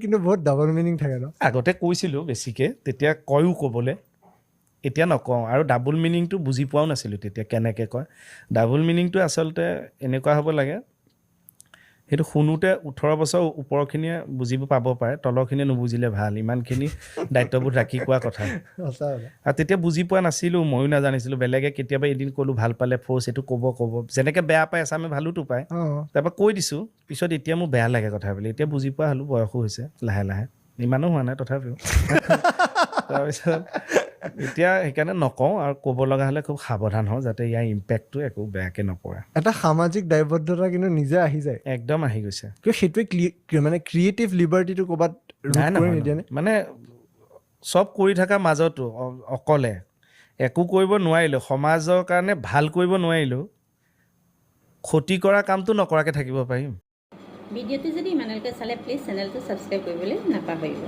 কিন্তু বহুত double meaning থাকে ন আগতে কৈছিলোঁ বেছিকৈ তেতিয়া কয়ো ক'বলৈ এতিয়া নকওঁ আৰু ডাবল মিনিংটো বুজি পোৱাও নাছিলোঁ তেতিয়া কেনেকৈ কয় ডাবল মিনিংটো আচলতে এনেকুৱা হ'ব লাগে সেইটো শুনোতে 18 বছৰ ওপৰখিনিয়ে বুজিব পাব পাৰে তলৰখিনিয়ে নুবুজিলে ভাল ইমানখিনি দায়িত্ববোধ ৰাখি কোৱা কথা সঁচা কথা। আৰু তেতিয়া বুজি পোৱা নাছিলোঁ ময়ো নাজানিছিলোঁ বেলেগে কেতিয়াবা এদিন ক'লোঁ ভাল পালে ফ'ৰ্চ এইটো ক'ব যেনেকৈ বেয়া পায় আছামে ভালোতো পায় অ তাৰপৰা কৈ দিছোঁ পিছত এতিয়া মোৰ বেয়া লাগে কথা বুলি এতিয়া বুজি পোৱা হ'লোঁ বয়সো হৈছে লাহে লাহে ইমানো হোৱা নাই তথাপিও তাৰপিছত এতিয়া সেইকাৰণে নকওঁ আৰু ক'ব লগা হ'লে খুব সাৱধান হওঁ যাতে ইয়াৰ ইম্পেক্টটো একো বেয়াকৈ নপৰে এটা সামাজিক দায়বদ্ধতা কিন্তু নিজে আহি যায় একদম আহি গৈছে কিয় সেইটোৱে মানে ক্ৰিয়েটিভ লিবাৰ্টিটো ক'ৰবাত ৰোধ নাই কৰি নহয় নিদিয়ে নে মানে চব কৰি থকাৰ মাজতো অকলে একো কৰিব নোৱাৰিলোঁ সমাজৰ কাৰণে ভাল কৰিব নোৱাৰিলোঁ ক্ষতি কৰা কামটো নকৰাকৈ থাকিব পাৰিম ভিডিঅ'টো যদি ইমানলৈকে চালে প্লিজ চেনেলটো ছাবস্ক্ৰাইব কৰিবলৈ নাপাহৰিব